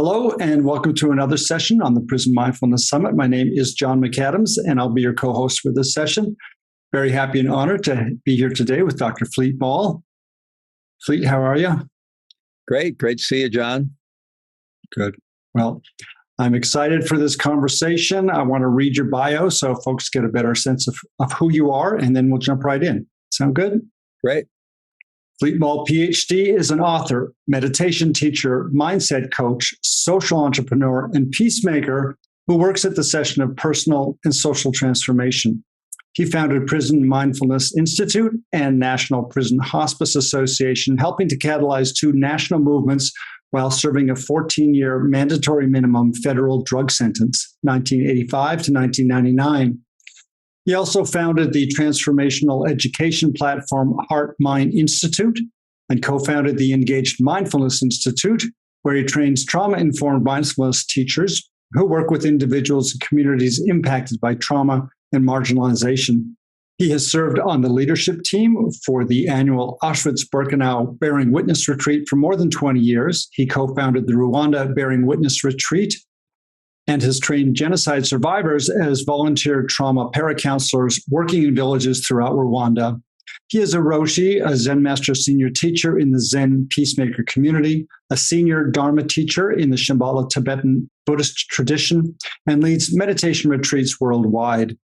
Hello, and welcome to another session on the Prison Mindfulness Summit. My name is John McAdams, and I'll be your co-host for this session. Very happy and honored to be here today with Dr. Fleet Maull. Fleet, how are you? Great to see you, John. Good. Well, I'm excited for this conversation. I want to read your bio so folks get a better sense of who you are, and then we'll jump right in. Sound good? Great. Fleet Maull, Ph.D., is an author, meditation teacher, mindset coach, social entrepreneur, and peacemaker who works at the session of personal and social transformation. He founded Prison Mindfulness Institute and National Prison Hospice Association, helping to catalyze two national movements while serving a 14-year mandatory minimum federal drug sentence, 1985 to 1999. He also founded the transformational education platform Heart Mind Institute and co-founded the Engaged Mindfulness Institute, where he trains trauma-informed mindfulness teachers who work with individuals and communities impacted by trauma and marginalization. He has served on the leadership team for the annual Auschwitz-Birkenau Bearing Witness Retreat for more than 20 years. He co-founded the Rwanda Bearing Witness Retreat and has trained genocide survivors as volunteer trauma paracounselors working in villages throughout Rwanda. He is a Roshi, a Zen Master Senior Teacher in the Zen Peacemaker community, a Senior Dharma Teacher in the Shambhala Tibetan Buddhist tradition, and leads meditation retreats worldwide.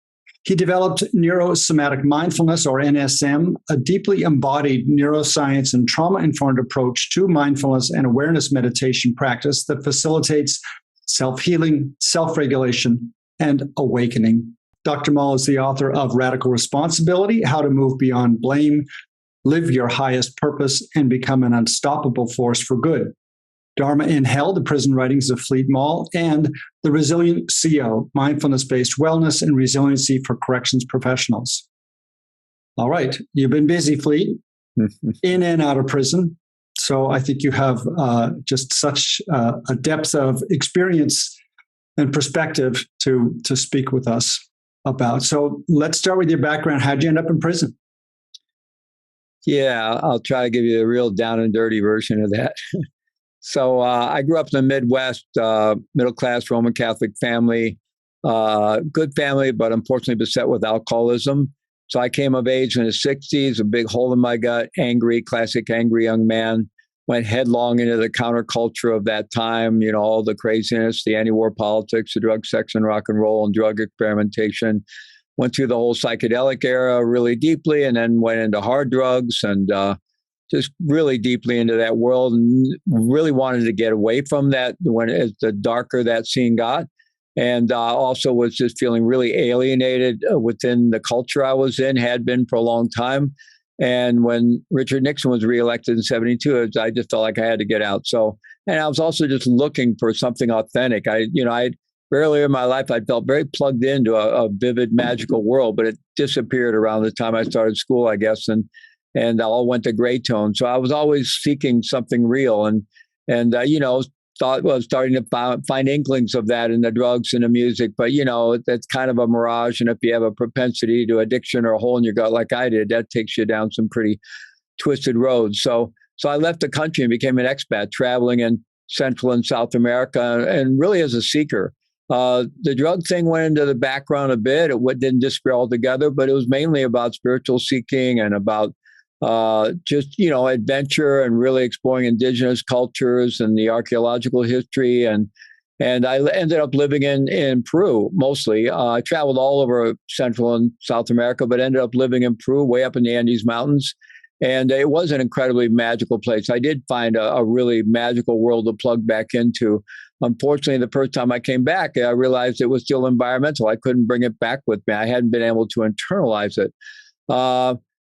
He developed neurosomatic mindfulness, or NSM, a deeply embodied neuroscience and trauma-informed approach to mindfulness and awareness meditation practice that facilitates self-healing, self-regulation, and awakening. Dr. Maull is the author of Radical Responsibility, How to Move Beyond Blame, Live Your Highest Purpose, and Become an Unstoppable Force for Good. Dharma in Hell, The Prison Writings of Fleet Maull, and The Resilient CO, Mindfulness-Based Wellness and Resiliency for Corrections Professionals. All right, you've been busy, Fleet, in and out of prison. So I think you have just such a depth of experience and perspective to speak with us about. So let's start with your background. How'd you end up in prison? Yeah, I'll try to give you a real down and dirty version of that. So I grew up in the Midwest, middle-class Roman Catholic family, good family, but unfortunately beset with alcoholism. So I came of age in the 60s, a big hole in my gut, classic angry young man, went headlong into the counterculture of that time, all the craziness, the anti-war politics, the drug, sex, and rock and roll, and drug experimentation. Went through the whole psychedelic era really deeply, and then went into hard drugs and just really deeply into that world, and really wanted to get away from that as the darker that scene got. And also was just feeling really alienated within the culture I was in, had been for a long time. And when Richard Nixon was reelected in 72, I just felt like I had to get out. So, and I was also just looking for something authentic. I earlier in my life, I felt very plugged into a vivid, magical world, but it disappeared around the time I started school, I guess. And all went to gray tone. So I was always seeking something real, and starting to find inklings of that in the drugs and the music. But, that's kind of a mirage. And if you have a propensity to addiction or a hole in your gut like I did, that takes you down some pretty twisted roads. So I left the country and became an expat, traveling in Central and South America, and really as a seeker. The drug thing went into the background a bit. It didn't disappear altogether, but it was mainly about spiritual seeking and about adventure and really exploring indigenous cultures and the archaeological history. And I ended up living in Peru mostly. I traveled all over Central and South America, but ended up living in Peru, way up in the Andes Mountains. And it was an incredibly magical place. I did find a really magical world to plug back into. Unfortunately, the first time I came back, I realized it was still environmental. I couldn't bring it back with me. I hadn't been able to internalize it.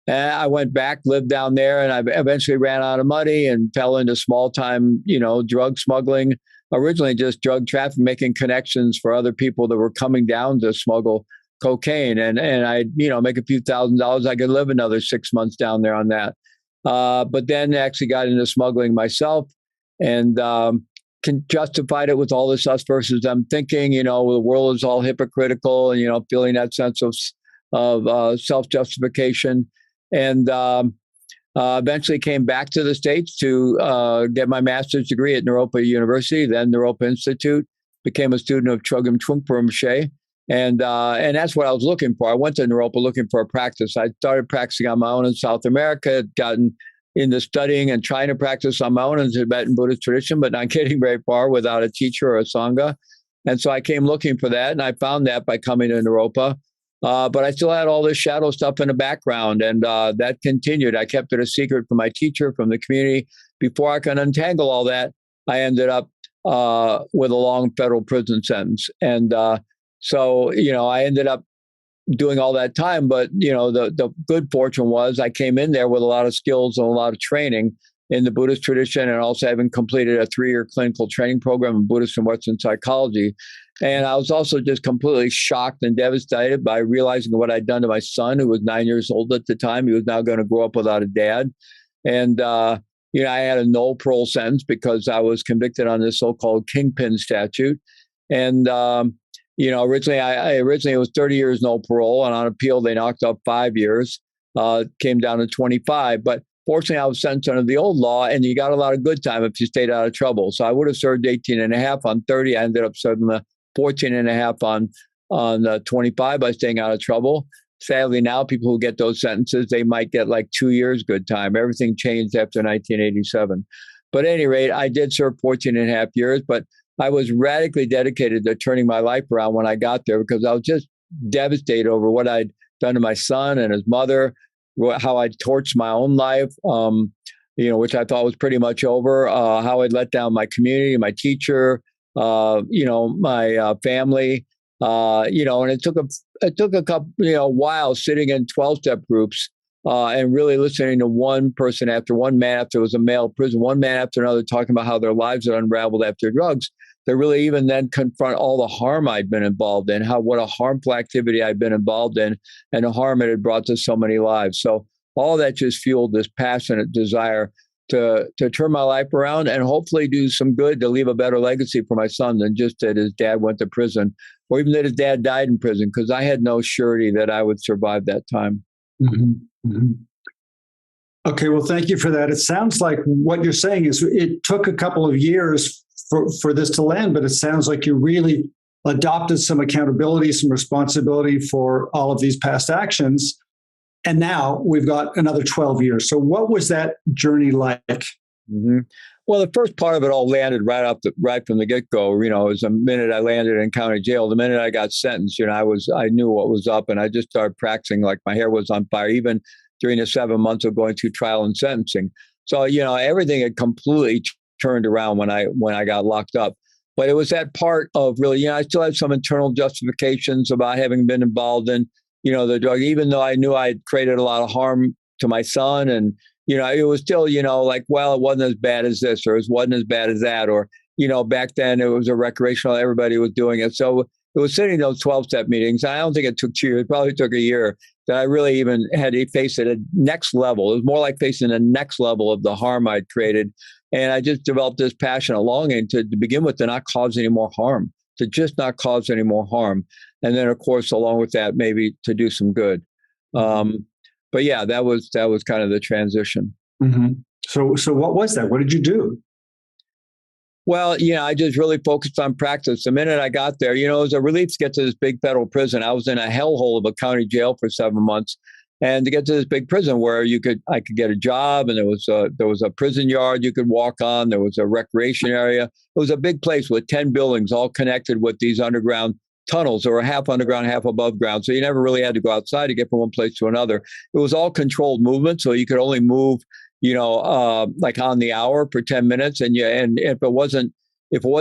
And I went back, lived down there, and I eventually ran out of money and fell into small-time, drug smuggling. Originally just drug trafficking, making connections for other people that were coming down to smuggle cocaine. And I, make a few $1,000s. I could live another 6 months down there on that. But then actually got into smuggling myself and justified it with all this us versus them thinking, the world is all hypocritical and, feeling that sense of self-justification. And Eventually came back to the States to get my master's degree at Naropa University, then Naropa Institute, became a student of Chogyam Trungpa Rinpoche. And that's what I was looking for. I went to Naropa looking for a practice. I started practicing on my own in South America, had gotten into studying and trying to practice on my own in Tibetan Buddhist tradition, but not getting very far without a teacher or a Sangha. And so I came looking for that, and I found that by coming to Naropa. But I still had all this shadow stuff in the background, and that continued. I kept it a secret from my teacher, from the community. Before I could untangle all that, I ended up with a long federal prison sentence. And so, I ended up doing all that time. But, the good fortune was I came in there with a lot of skills and a lot of training in the Buddhist tradition, and also having completed a 3-year clinical training program in Buddhist and Western psychology. And I was also just completely shocked and devastated by realizing what I'd done to my son, who was 9 years old at the time. He was now going to grow up without a dad. And, I had a no parole sentence because I was convicted on this so-called kingpin statute. And, originally it was 30 years no parole. And on appeal, they knocked off 5 years, came down to 25. But fortunately, I was sentenced under the old law, and you got a lot of good time if you stayed out of trouble. So I would have served 18 and a half on 30. I ended up serving the 14 and a half on 25 by staying out of trouble. Sadly, now people who get those sentences, they might get like 2 years good time. Everything changed after 1987. But at any rate, I did serve 14 and a half years, but I was radically dedicated to turning my life around when I got there, because I was just devastated over what I'd done to my son and his mother, how I'd torched my own life, which I thought was pretty much over, how I'd let down my community, my teacher, my family, and it took a couple, while sitting in 12-step groups and really listening to one person after one man after it was a male prison, one man after another talking about how their lives had unraveled after drugs. They really even then confront all the harm I'd been involved in, what a harmful activity I'd been involved in, and the harm it had brought to so many lives. So all that just fueled this passionate desire to turn my life around and hopefully do some good, to leave a better legacy for my son than just that his dad went to prison, or even that his dad died in prison, because I had no surety that I would survive that time. Mm-hmm. Mm-hmm. Okay, well, thank you for that. It sounds like what you're saying is it took a couple of years for this to land, but it sounds like you really adopted some accountability, some responsibility for all of these past actions. And now we've got another 12 years. So what was that journey like? Mm-hmm. Well, the first part of it all landed right from the get-go. It was the minute I landed in county jail, the minute I got sentenced, I knew what was up, and I just started practicing like my hair was on fire, even during the 7 months of going through trial and sentencing. So, everything had completely turned around when I got locked up. But it was that part of really, I still had some internal justifications about having been involved in, the drug, even though I knew I'd created a lot of harm to my son. And, it was still, it wasn't as bad as this, or it wasn't as bad as that. Or, back then it was a recreational, everybody was doing it. So it was sitting in those 12-step meetings. I don't think it took 2 years, it probably took a year that I really even had to face it at next level. It was more like facing the next level of the harm I'd created. And I just developed this passionate longing to begin with, to not cause any more harm, to just not cause any more harm. And then, of course, along with that, maybe to do some good. But yeah, that was kind of the transition. Mm-hmm. So what was that? What did you do? Well, I just really focused on practice. The minute I got there, it was a relief to get to this big federal prison. I was in a hellhole of a county jail for 7 months. And to get to this big prison where I could get a job, and there was a prison yard you could walk on. There was a recreation area. It was a big place with 10 buildings, all connected with these underground tunnels that were half underground, half above ground. So you never really had to go outside to get from one place to another. It was all controlled movement, so you could only move, like on the hour for 10 minutes. And if it wasn't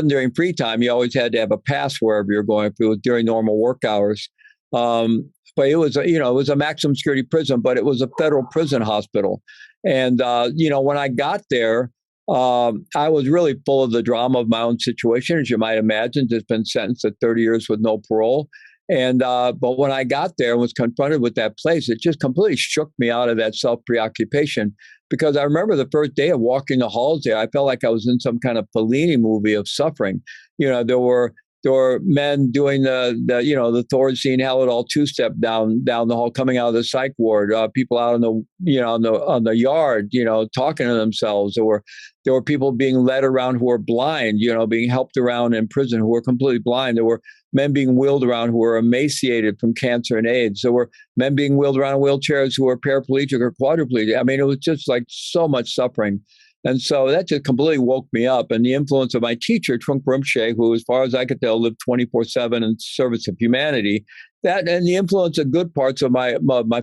during free time, you always had to have a pass wherever you're going. If it was during normal work hours. But it was, it was a maximum security prison, but it was a federal prison hospital. And, when I got there, I was really full of the drama of my own situation, as you might imagine, just been sentenced to 30 years with no parole. And, but when I got there and was confronted with that place, it just completely shook me out of that self-preoccupation, because I remember the first day of walking the halls there, I felt like I was in some kind of Fellini movie of suffering. There there were men doing the Thorazine Haldol two-step down the hall, coming out of the psych ward. People out on the yard, talking to themselves. There were people being led around who were blind, being helped around in prison who were completely blind. There were men being wheeled around who were emaciated from cancer and AIDS. There were men being wheeled around in wheelchairs who were paraplegic or quadriplegic. I mean, it was just like so much suffering. And so that just completely woke me up. And the influence of my teacher, Trungpa Rinpoche, who, as far as I could tell, lived 24/7 in service of humanity, that and the influence of good parts of my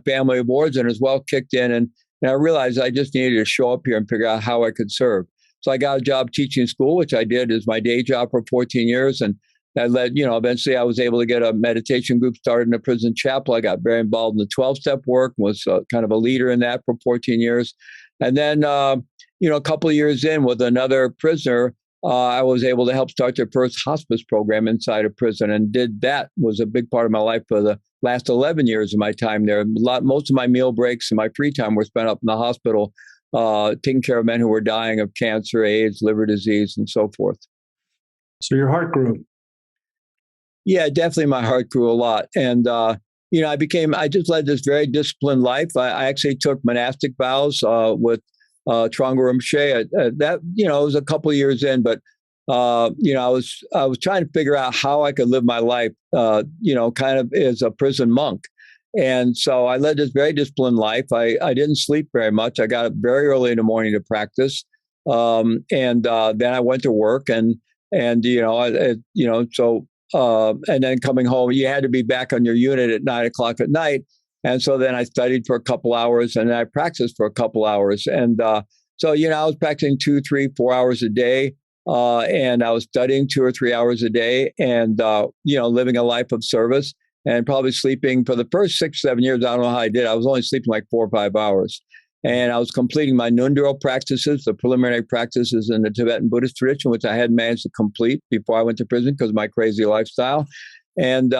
family of origin as well kicked in. And I realized I just needed to show up here and figure out how I could serve. So I got a job teaching school, which I did as my day job for 14 years. And that led, eventually I was able to get a meditation group started in a prison chapel. I got very involved in the 12-step work, was kind of a leader in that for 14 years. And then, a couple of years in with another prisoner, I was able to help start their first hospice program inside a prison, and was a big part of my life for the last 11 years of my time there. Most of my meal breaks and my free time were spent up in the hospital, taking care of men who were dying of cancer, AIDS, liver disease, and so forth. So your heart grew. Yeah, definitely my heart grew a lot. And, I just led this very disciplined life. I actually took monastic vows with Trungpa Rinpoche. That it was a couple of years in, but I was trying to figure out how I could live my life, kind of as a prison monk. And so I led this very disciplined life. I didn't sleep very much. I got up very early in the morning to practice, and then I went to work, and then coming home, you had to be back on your unit at 9:00 at night. And so then I studied for a couple hours, and then I practiced for a couple hours. And I was practicing 2, 3, 4 hours a day. And I was studying 2 or 3 hours a day, and, living a life of service, and probably sleeping for the first 6, 7 years. I don't know how I did. I was only sleeping like 4 or 5 hours. And I was completing my Nundro practices, the preliminary practices in the Tibetan Buddhist tradition, which I hadn't managed to complete before I went to prison because of my crazy lifestyle. And,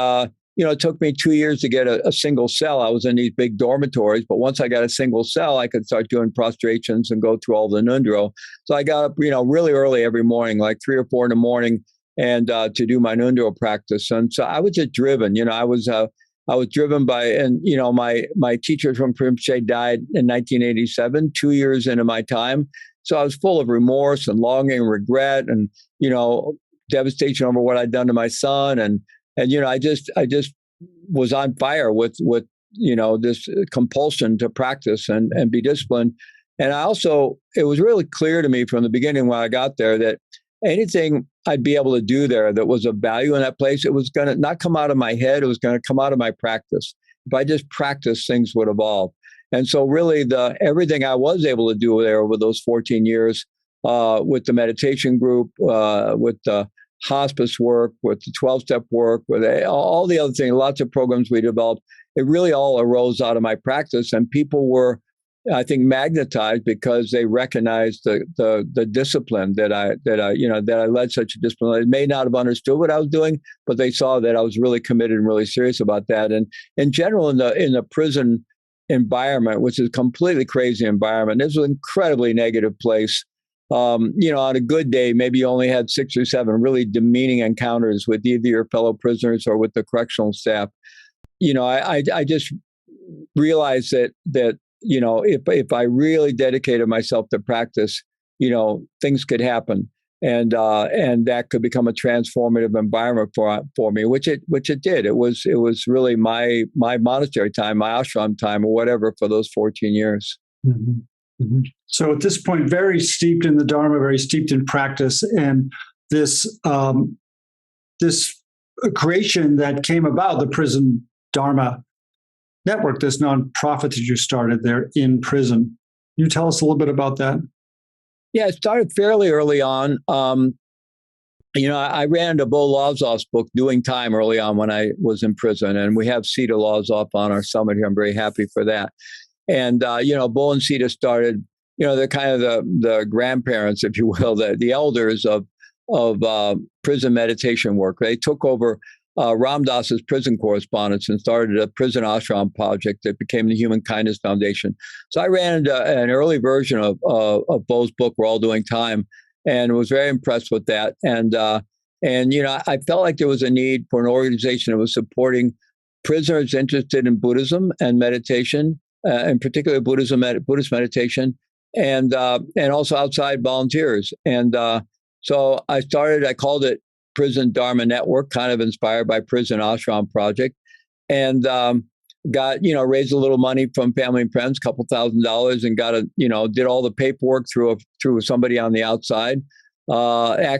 it took me 2 years to get a single cell. I was in these big dormitories, but once I got a single cell, I could start doing prostrations and go through all the Nundro. So I got up, really early every morning, like 3 or 4 in the morning, and to do my Nundro practice. And so I was just driven. I was driven by, and my teacher from Rinpoche died in 1987, 2 years into my time. So I was full of remorse and longing and regret, and devastation over what I'd done to my son, and I just was on fire with this compulsion to practice and be disciplined. And it was really clear to me from the beginning when I got there that anything I'd be able to do there that was of value in that place, it was going to not come out of my head. It was going to come out of my practice. If I just practiced, things would evolve. And so really everything I was able to do there over those 14 years with the meditation group, with the hospice work, with the 12-step work, with all the other things, lots of programs we developed, it really all arose out of my practice. And people were, I think, magnetized because they recognized the discipline that I led such a discipline. They may not have understood what I was doing, but they saw that I was really committed and really serious about that. And in general, in the prison environment, which is a completely crazy environment, this was an incredibly negative place. On a good day, maybe you only had 6 or 7 really demeaning encounters with either your fellow prisoners or with the correctional staff. I just realized that if I really dedicated myself to practice, things could happen, and that could become a transformative environment for me, which it did. It was really my monastery time, my ashram time, or whatever, for those 14 years. Mm-hmm. Mm-hmm. So at this point, very steeped in the Dharma, very steeped in practice, and this creation that came about, the Prison Dharma Network, this nonprofit that you started there in prison. Can you tell us a little bit about that? Yeah, it started fairly early on. I ran into Bo Lozov's book, Doing Time, early on when I was in prison, and we have Sita Lozov on our summit here. I'm very happy for that. And, Bo and Sita started, they're kind of the grandparents, if you will, the elders of prison meditation work. They took over Ram Dass's prison correspondence and started a prison ashram project that became the Human Kindness Foundation. So I ran into an early version of Bo's book, We're All Doing Time, and was very impressed with that. And And, I felt like there was a need for an organization that was supporting prisoners interested in Buddhism and meditation, in particular Buddhist meditation, and also outside volunteers. And so I called it Prison Dharma Network, kind of inspired by Prison Ashram Project, and raised a little money from family and friends, $2,000, and did all the paperwork through somebody on the outside. I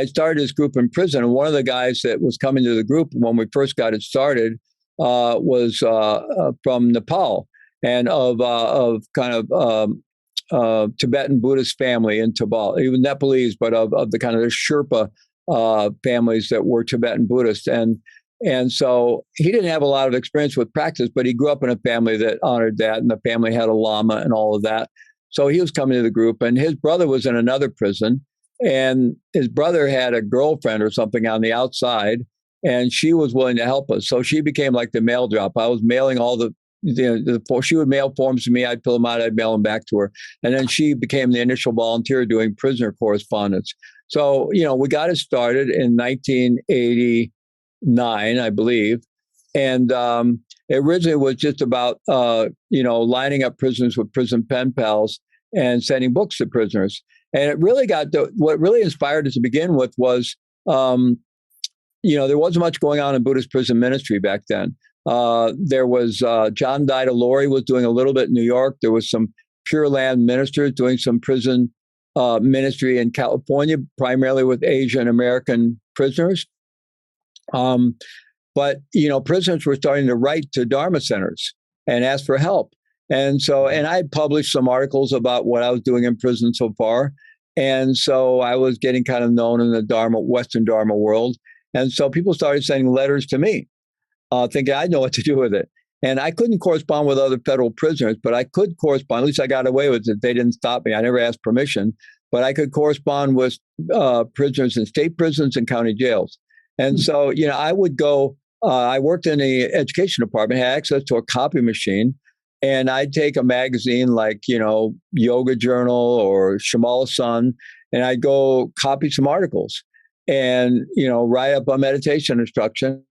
started this group in prison, and one of the guys that was coming to the group when we first got it started was from Nepal, and of Tibetan Buddhist family in Tibet. He was Nepalese, but of the kind of the Sherpa families that were Tibetan Buddhist. And so he didn't have a lot of experience with practice, but he grew up in a family that honored that, and the family had a lama and all of that. So he was coming to the group, and his brother was in another prison, and his brother had a girlfriend or something on the outside, and she was willing to help us. So she became like the mail drop. I was mailing all she would mail forms to me. I'd fill them out. I'd mail them back to her. And then she became the initial volunteer doing prisoner correspondence. So, we got it started in 1989, I believe. And it originally was just about, lining up prisoners with prison pen pals and sending books to prisoners. And it really what really inspired us to begin with was, there wasn't much going on in Buddhist prison ministry back then. There was John Dida was doing a little bit in New York. There was some Pure Land ministers doing some prison ministry in California, primarily with Asian American prisoners. But prisoners were starting to write to Dharma centers and ask for help. And I published some articles about what I was doing in prison so far. And so I was getting kind of known in the Western Dharma world. And so people started sending letters to me, thinking I know what to do with it. And I couldn't correspond with other federal prisoners, but I could correspond. At least I got away with it. They didn't stop me. I never asked permission, but I could correspond with prisoners in state prisons and county jails. And so, I would go, I worked in the education department, had access to a copy machine, and I'd take a magazine like, Yoga Journal or Shamala Sun, and I'd go copy some articles and, write up a meditation instruction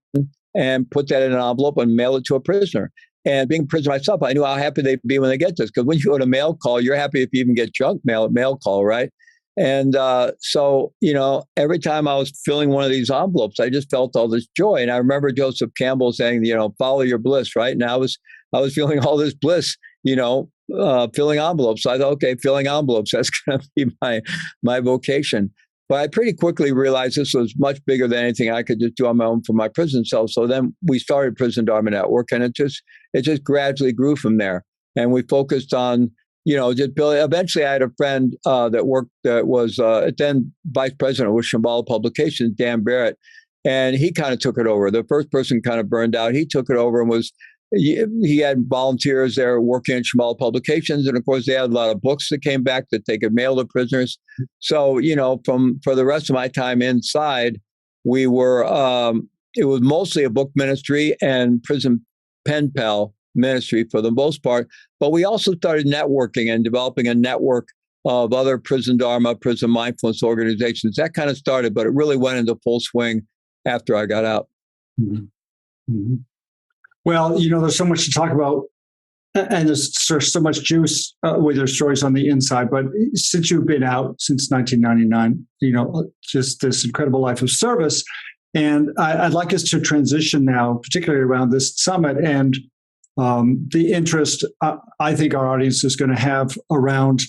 and put that in an envelope and mail it to a prisoner. And being a prisoner myself, I knew how happy they'd be when they get this. Because when you go to mail call, you're happy if you even get junk mail at mail call, right? And so, every time I was filling one of these envelopes, I just felt all this joy. And I remember Joseph Campbell saying, follow your bliss, right? And I was feeling all this bliss, filling envelopes. So I thought, okay, filling envelopes, that's going to be my vocation. But I pretty quickly realized this was much bigger than anything I could just do on my own for my prison cell. So then we started Prison Dharma Network, and it just gradually grew from there. And we focused on, just building. Eventually, I had a friend that was then vice president with Shambhala Publications, Dan Barrett, and he kind of took it over. The first person kind of burned out. He took it over and he had volunteers there working at Shambhala Publications. And of course, they had a lot of books that came back that they could mail to prisoners. So, for the rest of my time inside, we were, it was mostly a book ministry and prison pen pal ministry for the most part. But we also started networking and developing a network of other prison Dharma, prison mindfulness organizations. That kind of started, but it really went into full swing after I got out. Mm-hmm. Mm-hmm. Well, there's so much to talk about, and there's so much juice with your stories on the inside. But since you've been out since 1999, just this incredible life of service. And I'd like us to transition now, particularly around this summit and the interest I think our audience is going to have around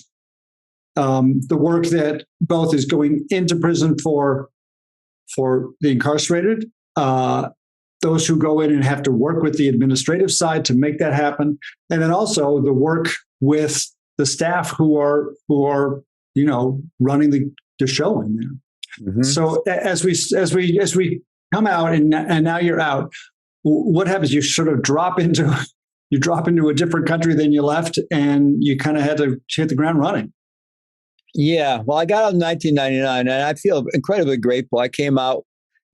the work that both is going into prison for the incarcerated, those who go in and have to work with the administrative side to make that happen, and then also the work with the staff who are running the show in there. Mm-hmm. So as we come out and now you're out, what happens? You sort of drop into a different country than you left, and you kind of had to hit the ground running. Yeah, well, I got out in 1999, and I feel incredibly grateful. I came out,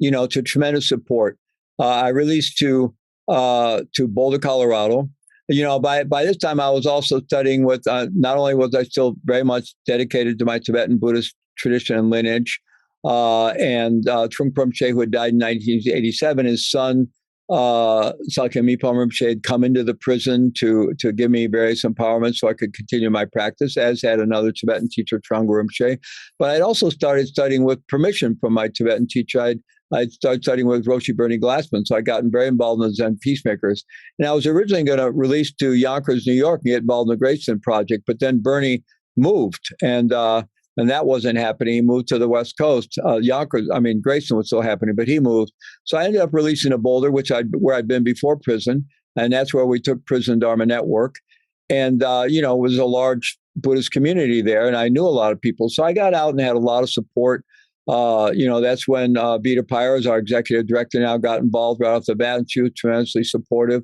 to tremendous support. I released to Boulder, Colorado. By this time, I was also studying with. Not only was I still very much dedicated to my Tibetan Buddhist tradition and lineage, and Trungpa Rinpoche, who had died in 1987, his son, Sakya Mipo Rinpoche, had come into the prison to give me various empowerments so I could continue my practice, as had another Tibetan teacher, Trungpa Rinpoche. But I'd also started studying with permission from my Tibetan teacher. I'd started studying with Roshi Bernie Glassman, so I got very involved in the Zen Peacemakers. And I was originally going to release to Yonkers, New York, and get involved in the Greystone Project, but then Bernie moved, and that wasn't happening. He moved to the West Coast. Greystone was still happening, but he moved. So I ended up releasing to Boulder, where I'd been before prison, and that's where we took Prison Dharma Network. And, it was a large Buddhist community there, and I knew a lot of people. So I got out and had a lot of support. That's when Vita Pyros, our executive director, now got involved right off the bat, and she was tremendously supportive.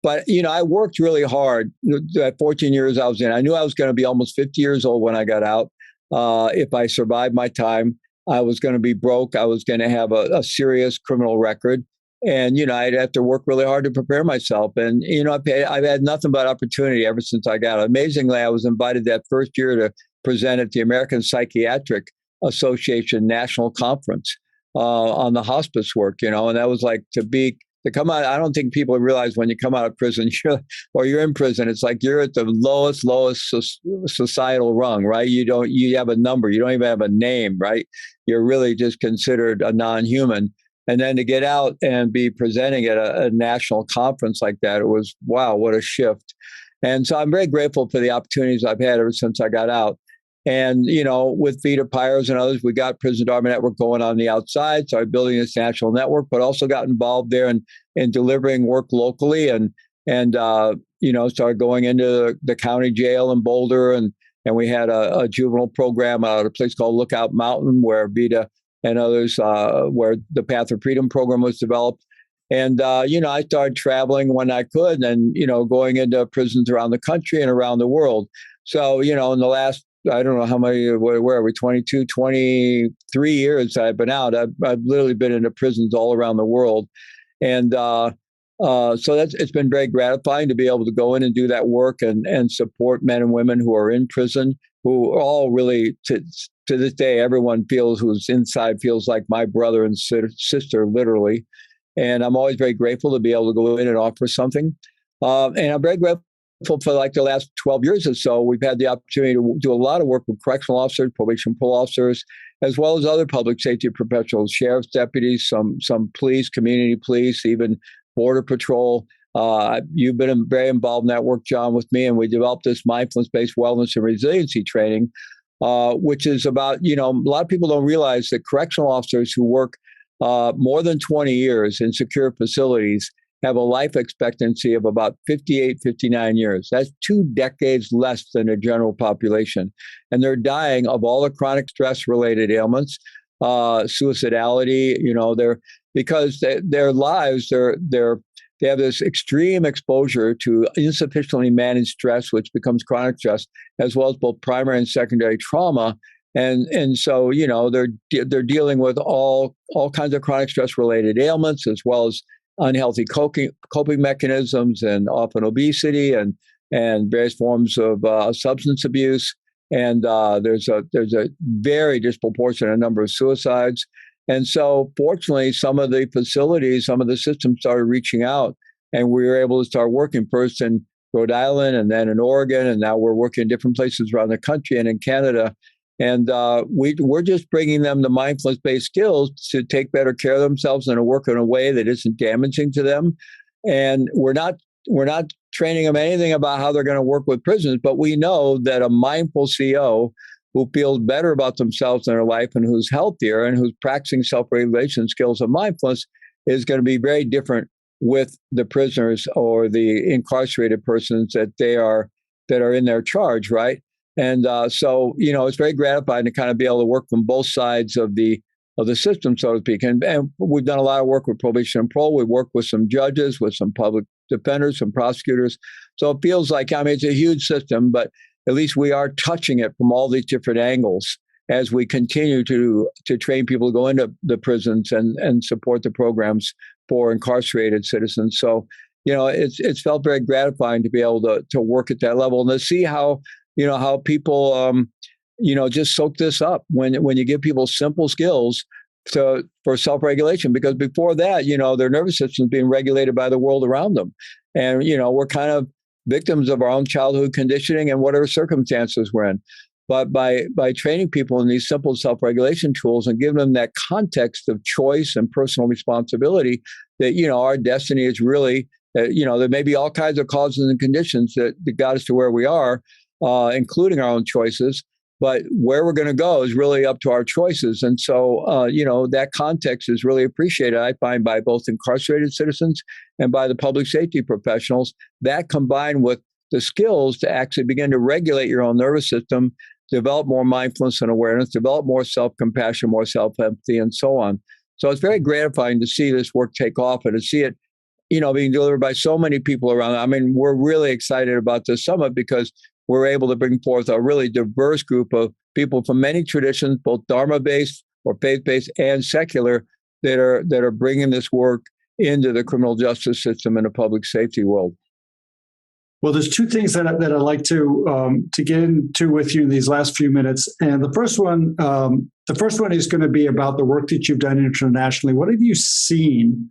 But I worked really hard. That 14 years I was in, I knew I was going to be almost 50 years old when I got out. If I survived my time, I was going to be broke. I was going to have a serious criminal record. And, I'd have to work really hard to prepare myself. And, I've had nothing but opportunity ever since I got out. Amazingly, I was invited that first year to present at the American Psychiatric Association National Conference on the hospice work, and that was like to come out. I don't think people realize when you come out of prison you're in prison, it's like you're at the lowest societal rung, right? You have a number. You don't even have a name, right? You're really just considered a non-human. And then to get out and be presenting at a national conference like that, it was, wow, what a shift. And so I'm very grateful for the opportunities I've had ever since I got out. And, with Vita Pyros and others, we got Prison Dharma Network going on the outside. So I'm building this national network, but also got involved there in delivering work locally and started going into the county jail in Boulder. And we had a juvenile program out at a place called Lookout Mountain, where Vita and others, where the Path of Freedom program was developed. And, I started traveling when I could and, going into prisons around the country and around the world. So, in the last, I don't know how many, where are we, 22, 23 years I've been out. I've literally been into prisons all around the world. And so it's been very gratifying to be able to go in and do that work and support men and women who are in prison, who are all really, to this day, everyone who's inside feels like my brother and sister, literally. And I'm always very grateful to be able to go in and offer something. And I'm very grateful for like the last 12 years or so. We've had the opportunity to do a lot of work with correctional officers, probation parole officers, as well as other public safety professionals, sheriff's deputies, some police, community police, even border patrol. You've been very involved in that work, John, with me, and we developed this mindfulness-based wellness and resiliency training, which is about, a lot of people don't realize that correctional officers who work more than 20 years in secure facilities have a life expectancy of about 58, 59 years. That's 2 decades less than the general population. And they're dying of all the chronic stress-related ailments, suicidality, because their lives, they have this extreme exposure to insufficiently managed stress, which becomes chronic stress, as well as both primary and secondary trauma. And so, they're dealing with all kinds of chronic stress-related ailments, as well as unhealthy coping mechanisms, and often obesity and various forms of substance abuse. And there's a very disproportionate number of suicides. And so, fortunately, some of the facilities, some of the systems started reaching out, and we were able to start working first in Rhode Island and then in Oregon, and now we're working in different places around the country and in Canada. And we're just bringing them the mindfulness-based skills to take better care of themselves and to work in a way that isn't damaging to them. And we're not training them anything about how they're going to work with prisoners, but we know that a mindful CO who feels better about themselves in their life and who's healthier and who's practicing self-regulation skills of mindfulness is going to be very different with the prisoners or the incarcerated persons that are in their charge, right? And so, it's very gratifying to kind of be able to work from both sides of the system, so to speak. And we've done a lot of work with probation and parole. We work with some judges, with some public defenders, some prosecutors. So it feels like, it's a huge system, but at least we are touching it from all these different angles as we continue to train people to go into the prisons and support the programs for incarcerated citizens. So, it's felt very gratifying to be able to work at that level and to see how people just soak this up when you give people simple skills for self-regulation, because before that, their nervous system is being regulated by the world around them. And, we're kind of victims of our own childhood conditioning and whatever circumstances we're in. But by training people in these simple self-regulation tools and giving them that context of choice and personal responsibility, that, our destiny is really, there may be all kinds of causes and conditions that got us to where we are, including our own choices. But where we're going to go is really up to our choices. And so, that context is really appreciated, I find, by both incarcerated citizens and by the public safety professionals. That combined with the skills to actually begin to regulate your own nervous system, develop more mindfulness and awareness, develop more self-compassion, more self-empathy, and so on. So it's very gratifying to see this work take off and to see it, being delivered by so many people around. I mean, we're really excited about this summit because we're able to bring forth a really diverse group of people from many traditions, both Dharma-based or faith-based and secular, that are bringing this work into the criminal justice system and the public safety world. Well, there's two things that I'd like to get into with you in these last few minutes, and the first one is going to be about the work that you've done internationally. What have you seen?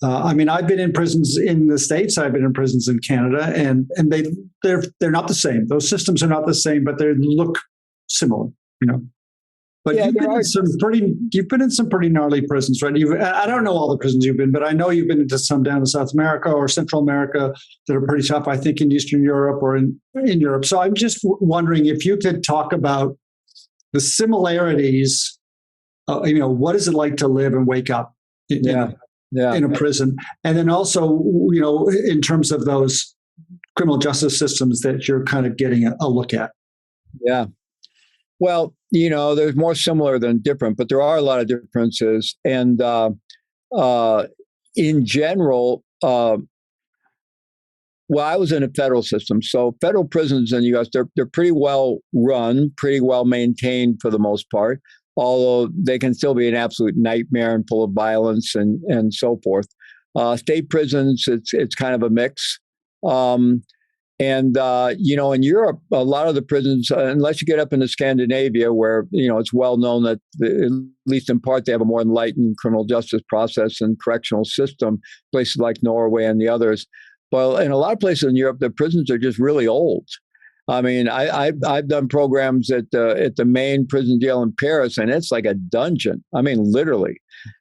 I've been in prisons in the States. I've been in prisons in Canada, and they're not the same. Those systems are not the same, but they look similar. But you've been in some pretty gnarly prisons, right? I don't know all the prisons you've been, but I know you've been into some down in South America or Central America that are pretty tough. I think in Eastern Europe or in Europe. So I'm just wondering if you could talk about the similarities. What is it like to live and wake up in a prison, and then also, in terms of those criminal justice systems that you're kind of getting a look at. Yeah. Well, there's more similar than different, but there are a lot of differences. And in general, I was in a federal system. So federal prisons in the U.S., they're pretty well run, pretty well maintained for the most part, although they can still be an absolute nightmare and full of violence and so forth. State prisons, it's kind of a mix. In Europe, a lot of the prisons, unless you get up into Scandinavia, where, it's well known that, at least in part, they have a more enlightened criminal justice process and correctional system, places like Norway and the others. But in a lot of places in Europe, the prisons are just really old. I've done programs at the main prison jail in Paris, and it's like a dungeon. Literally.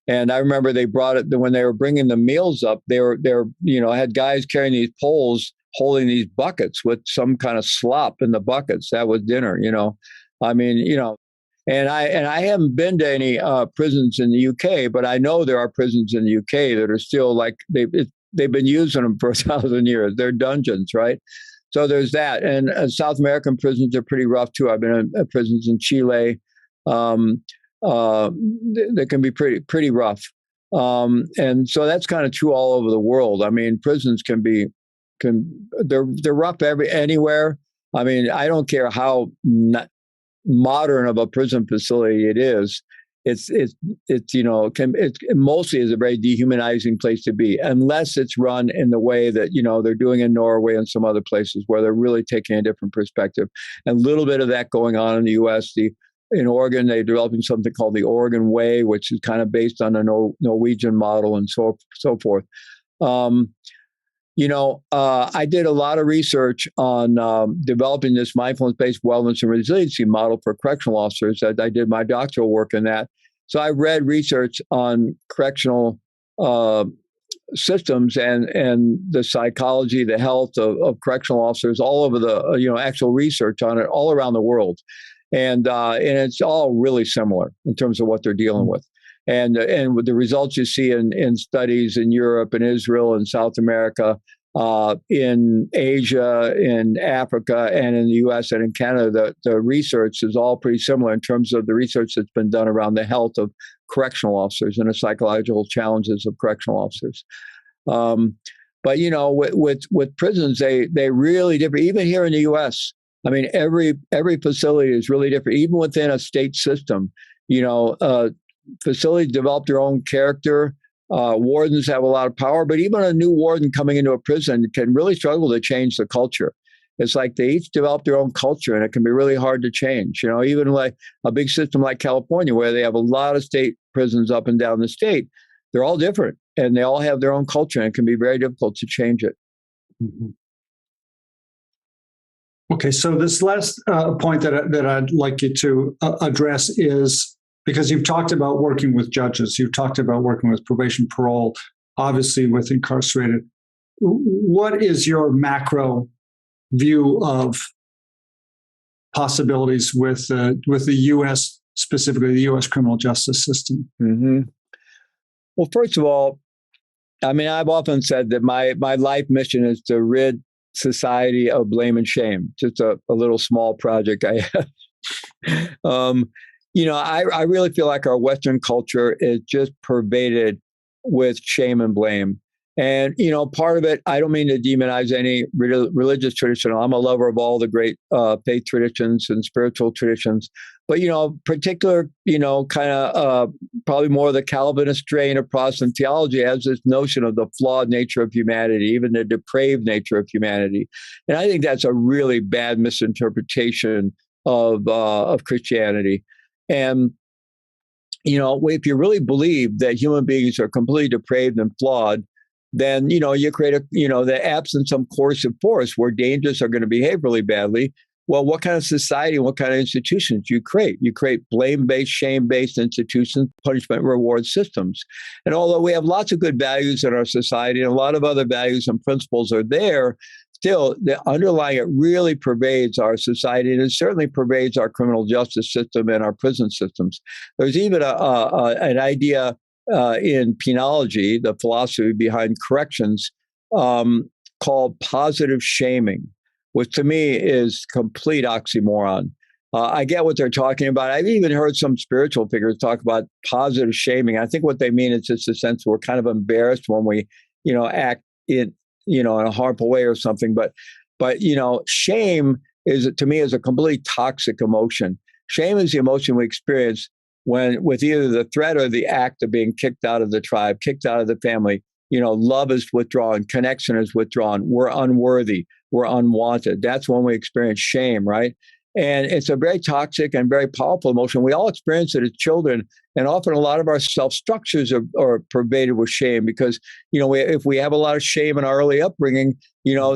And I remember they brought it when they were bringing the meals up. They had guys carrying these poles, holding these buckets with some kind of slop in the buckets. That was dinner. And I haven't been to any prisons in the UK, but I know there are prisons in the UK that are still like they've been using them for 1,000 years. They're dungeons, right? So there's that. And South American prisons are pretty rough too. I've been in prisons in Chile. They can be pretty rough. And so that's kind of true all over the world. Prisons they're rough anywhere. I don't care how modern of a prison facility it is. It mostly is a very dehumanizing place to be, unless it's run in the way that, they're doing in Norway and some other places where they're really taking a different perspective. And a little bit of that going on in the U.S. In Oregon, they're developing something called the Oregon Way, which is kind of based on a Norwegian model and so forth. I did a lot of research on developing this mindfulness-based wellness and resiliency model for correctional officers. I did my doctoral work in that. So I read research on correctional systems and the psychology, the health of correctional officers all over the, actual research on it all around the world. And it's all really similar in terms of what they're dealing with. And with the results you see in studies in Europe and Israel and South America, in Asia, in Africa, and in the U.S. and in Canada, the research is all pretty similar in terms of the research that's been done around the health of correctional officers and the psychological challenges of correctional officers. But with prisons, they really differ. Even here in the U.S., every facility is really different. Even within a state system, facilities develop their own character. Wardens have a lot of power, but even a new warden coming into a prison can really struggle to change the culture. it's like they each develop their own culture, and it can be really hard to change. Even like a big system like California, where they have a lot of state prisons up and down the state, they're all different, and they all have their own culture, and it can be very difficult to change it. Mm-hmm. Okay, so this last point that I'd like you to address is, because you've talked about working with judges, you've talked about working with probation, parole, obviously with incarcerated. What is your macro view of possibilities with the U.S., specifically the U.S. criminal justice system? Mm-hmm. Well, first of all, I mean, I've often said that my life mission is to rid society of blame and shame. Just a little small project I have. I really feel like our Western culture is just pervaded with shame and blame. And, part of it, I don't mean to demonize any religious tradition. I'm a lover of all the great faith traditions and spiritual traditions. But, particular, kind of probably more of the Calvinist strain of Protestant theology has this notion of the flawed nature of humanity, even the depraved nature of humanity. And I think that's a really bad misinterpretation of Christianity. And, if you really believe that human beings are completely depraved and flawed, then, you create the absence of coercive force where dangerous are going to behave really badly. Well, what kind of society and what kind of institutions do you create? You create blame-based, shame-based institutions, punishment reward systems. And although we have lots of good values in our society and a lot of other values and principles are there, still, the underlying, it really pervades our society, and it certainly pervades our criminal justice system and our prison systems. There's even an idea in penology, the philosophy behind corrections, called positive shaming, which to me is complete oxymoron. I get what they're talking about. I've even heard some spiritual figures talk about positive shaming. I think what they mean is just a sense we're kind of embarrassed when we, act in a harmful way or something. But shame to me is a complete toxic emotion. Shame is the emotion we experience when with either the threat or the act of being kicked out of the tribe, kicked out of the family. Love is withdrawn, connection is withdrawn. We're unworthy, we're unwanted. That's when we experience shame, right? And it's a very toxic and very powerful emotion. We all experience it as children, and often a lot of our self-structures are pervaded with shame because, if we have a lot of shame in our early upbringing,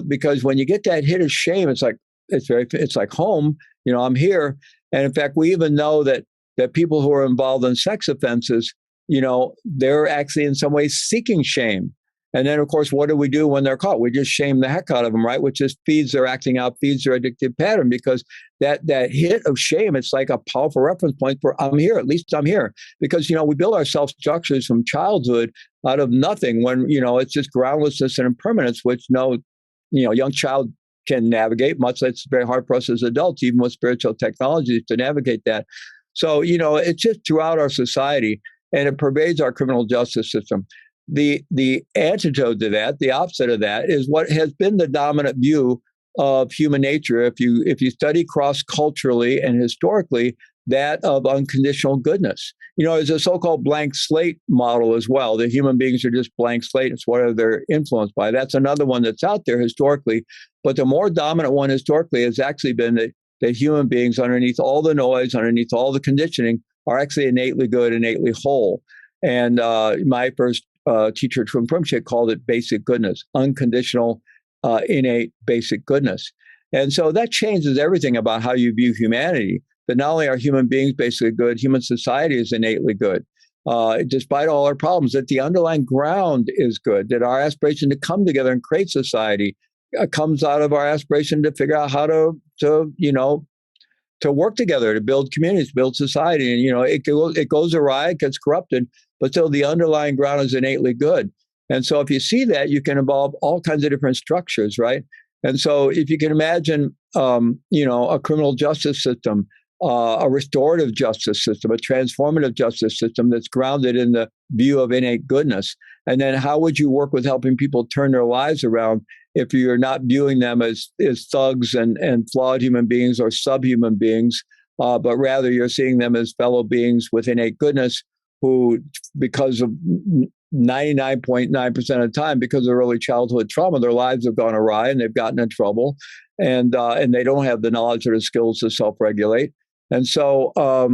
because when you get that hit of shame, it's like home. I'm here, and in fact, we even know that people who are involved in sex offenses, they're actually in some ways seeking shame. And then, of course, what do we do when they're caught? We just shame the heck out of them, right? Which just feeds their acting out, feeds their addictive pattern, because that hit of shame, it's like a powerful reference point for I'm here, at least I'm here. Because, we build our self-structures from childhood out of nothing when, it's just groundlessness and impermanence, which no, young child can navigate, much like it's very hard for us as adults, even with spiritual technologies, to navigate that. So, it's just throughout our society, and it pervades our criminal justice system. The antidote to that, the opposite of that, is what has been the dominant view of human nature. If you study cross-culturally and historically, that of unconditional goodness. There's a so-called blank slate model as well, that human beings are just blank slate. It's whatever they're influenced by. That's another one that's out there historically. But the more dominant one historically has actually been that human beings, underneath all the noise, underneath all the conditioning, are actually innately good, innately whole. And my first teacher, Trungpa Rinpoche, called it basic goodness, unconditional, innate, basic goodness. And so that changes everything about how you view humanity. That not only are human beings basically good, human society is innately good. Despite all our problems, that the underlying ground is good, that our aspiration to come together and create society comes out of our aspiration to figure out how to work together, to build communities, build society. And, it goes awry, it gets corrupted, but still the underlying ground is innately good. And so if you see that, you can evolve all kinds of different structures, right? And so if you can imagine, a criminal justice system, a restorative justice system, a transformative justice system that's grounded in the view of innate goodness. And then how would you work with helping people turn their lives around if you're not viewing them as thugs and flawed human beings or subhuman beings, but rather you're seeing them as fellow beings with innate goodness who, because of 99.9% of the time, because of early childhood trauma, their lives have gone awry and they've gotten in trouble, and they don't have the knowledge or the skills to self-regulate. And so, a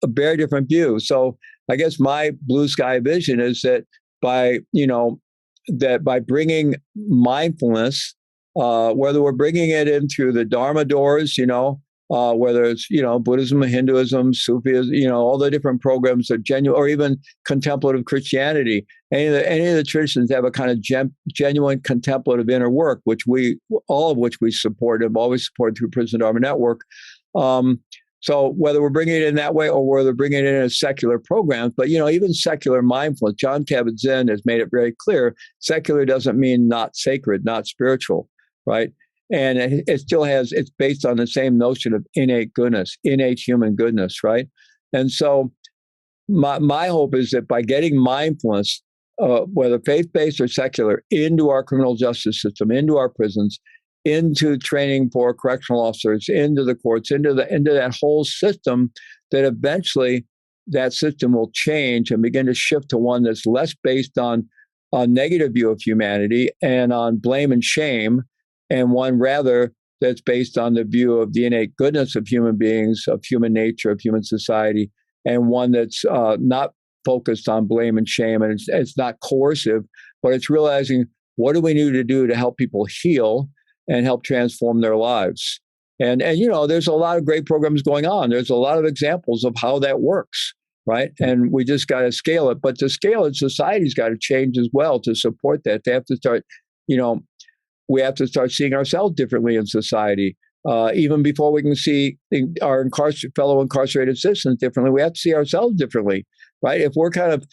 very different view. So I guess my blue sky vision is that by bringing mindfulness, whether we're bringing it in through the Dharma doors, whether it's, Buddhism, Hinduism, Sufism, all the different programs are genuine, or even contemplative Christianity. Any of the traditions have a kind of genuine contemplative inner work, all of which we support, have always supported through Prison Dharma Network. So whether we're bringing it in that way or whether we're bringing it in as secular programs, but, even secular mindfulness, John Kabat-Zinn has made it very clear, secular doesn't mean not sacred, not spiritual, right? And it still it's based on the same notion of innate goodness, innate human goodness, right? And so my hope is that by getting mindfulness, whether faith-based or secular, into our criminal justice system, into our prisons, into training for correctional officers, into the courts, into that whole system, that eventually that system will change and begin to shift to one that's less based on a negative view of humanity and on blame and shame, and one rather that's based on the view of the innate goodness of human beings, of human nature, of human society, and one that's not focused on blame and shame, and it's not coercive, but it's realizing, what do we need to do to help people heal and help transform their lives? And there's a lot of great programs going on. There's a lot of examples of how that works, right? And we just got to scale it. But to scale it, society's got to change as well to support that. They have to start, we have to start seeing ourselves differently in society. Even before we can see our fellow incarcerated citizens differently, we have to see ourselves differently, right? If we're kind of,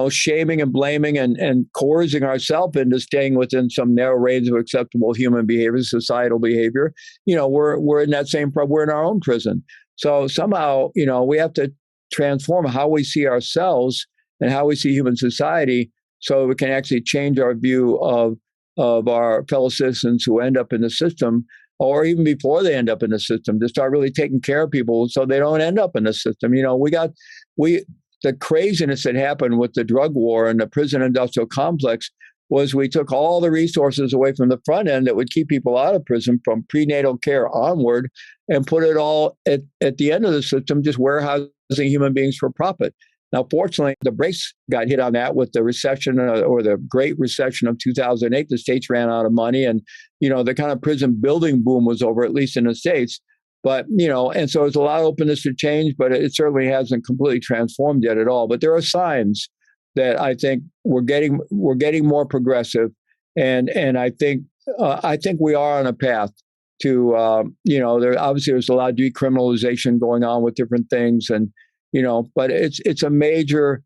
shaming and blaming and coercing ourselves into staying within some narrow range of acceptable human behavior, societal behavior, we're in that same problem. We're in our own prison. So somehow, we have to transform how we see ourselves and how we see human society, so we can actually change our view of our fellow citizens who end up in the system, or even before they end up in the system, to start really taking care of people so they don't end up in the system. The craziness that happened with the drug war and the prison industrial complex was we took all the resources away from the front end that would keep people out of prison, from prenatal care onward, and put it all at the end of the system, just warehousing human beings for profit. Now, fortunately, the brakes got hit on that with the recession, or the Great Recession of 2008. The states ran out of money, and the kind of prison building boom was over, at least in the States. But, and so there's a lot of openness to change, but it certainly hasn't completely transformed yet at all. But there are signs that I think we're getting more progressive, and I think we are on a path to there's a lot of decriminalization going on with different things, and but it's a major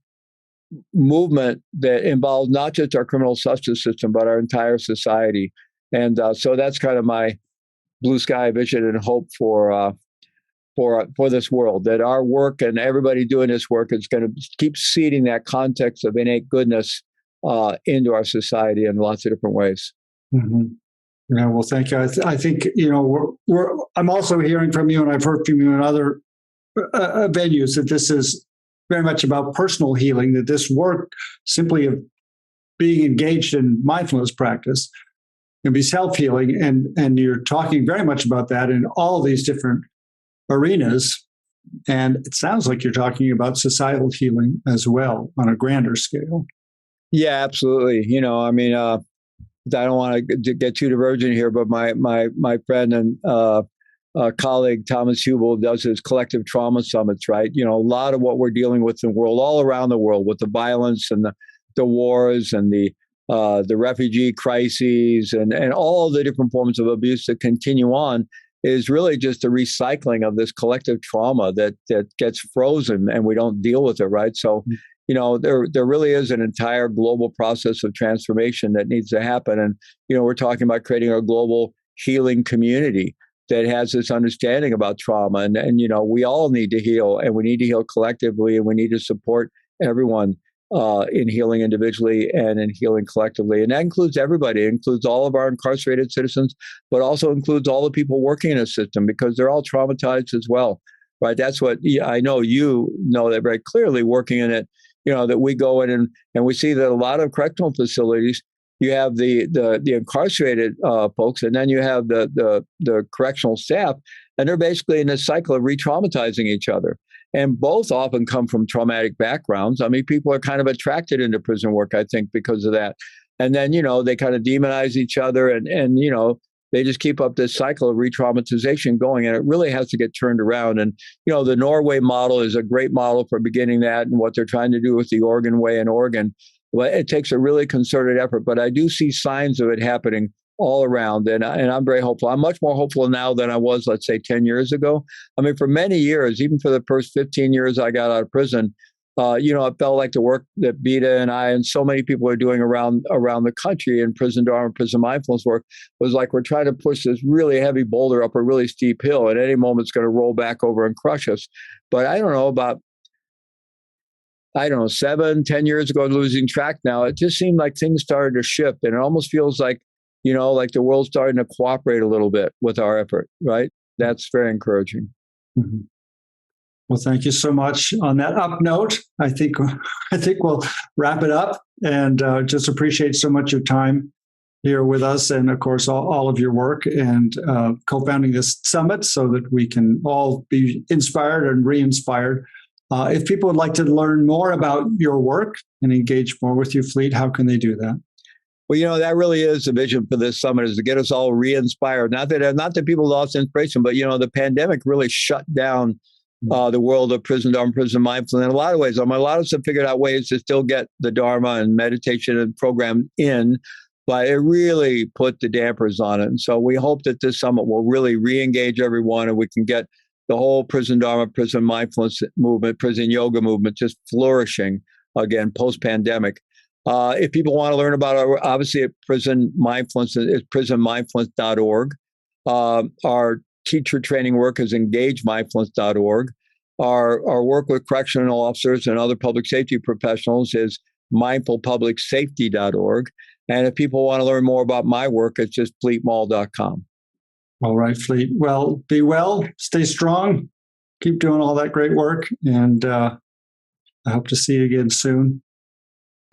movement that involves not just our criminal justice system, but our entire society. And so that's kind of my blue sky vision and hope for this world, that our work and everybody doing this work is going to keep seeding that context of innate goodness into our society in lots of different ways. Mm-hmm. Yeah, well, thank you. I think I'm also hearing from you, and I've heard from you in other venues, that this is very much about personal healing. That this work, simply of being engaged in mindfulness practice, can be self-healing, and you're talking very much about that in all these different arenas. And it sounds like you're talking about societal healing as well on a grander scale. Yeah, absolutely. I don't want to get too divergent here, but my friend and colleague Thomas Hubel does his collective trauma summits, right? A lot of what we're dealing with in the world, all around the world, with the violence and the wars and the refugee crises and all the different forms of abuse that continue on, is really just a recycling of this collective trauma that gets frozen and we don't deal with it, right? So, there really is an entire global process of transformation that needs to happen. And, we're talking about creating a global healing community that has this understanding about trauma. And we all need to heal, and we need to heal collectively, and we need to support everyone in healing individually and in healing collectively. And that includes everybody. It includes all of our incarcerated citizens, but also includes all the people working in the system, because they're all traumatized as well, right? That's what I know. You know that very clearly, working in it, that we go in and we see that a lot of correctional facilities, you have the incarcerated folks, and then you have the correctional staff, and they're basically in this cycle of re-traumatizing each other. And both often come from traumatic backgrounds. I mean, people are kind of attracted into prison work, I think, because of that. And then, they kind of demonize each other and they just keep up this cycle of re-traumatization going, and it really has to get turned around. And, the Norway model is a great model for beginning that, and what they're trying to do with the Oregon way in Oregon. Well, it takes a really concerted effort, but I do see signs of it happening all around, and I'm very hopeful. I'm much more hopeful now than I was, let's say, 10 years ago. I mean, for many years, even for the first 15 years I got out of prison, it felt like the work that Beta and I and so many people are doing around the country in prison Dharma, prison mindfulness work was like we're trying to push this really heavy boulder up a really steep hill. At any moment, it's going to roll back over and crush us. But I don't know, 7-10 years ago, losing track now, it just seemed like things started to shift. And it almost feels like, like the world's starting to cooperate a little bit with our effort, right? That's very encouraging. Mm-hmm. Well, thank you so much. On that up note, I think we'll wrap it up, and just appreciate so much your time here with us, and of course all of your work, and co-founding this summit so that we can all be inspired and re-inspired. If people would like to learn more about your work and engage more with you, Fleet, how can they do that? Well, that really is the vision for this summit, is to get us all re-inspired. Not that people lost inspiration, but the pandemic really shut down the world of prison Dharma, prison mindfulness in a lot of ways. A lot of us have figured out ways to still get the Dharma and meditation and program in, but it really put the dampers on it. And so we hope that this summit will really re-engage everyone, and we can get the whole prison Dharma, prison mindfulness movement, prison yoga movement just flourishing again post-pandemic. If people want to learn about obviously prison mindfulness, it's prisonmindfulness.org. Our teacher training work is engagemindfulness.org. Our work with correctional officers and other public safety professionals is mindfulpublicsafety.org. And if people want to learn more about my work, it's just fleetmaull.com. All right, Fleet. Well, be well, stay strong, keep doing all that great work, and I hope to see you again soon.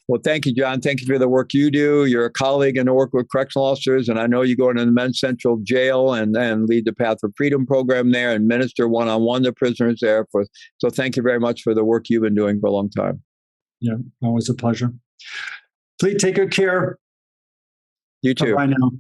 Well, thank you, John. Thank you for the work you do. You're a colleague in the work with correctional officers, and I know you go into the Men's Central Jail and lead the Path for Freedom program there and minister one-on-one to prisoners there. So thank you very much for the work you've been doing for a long time. Yeah, always a pleasure. Fleet, take good care. You too. Bye now.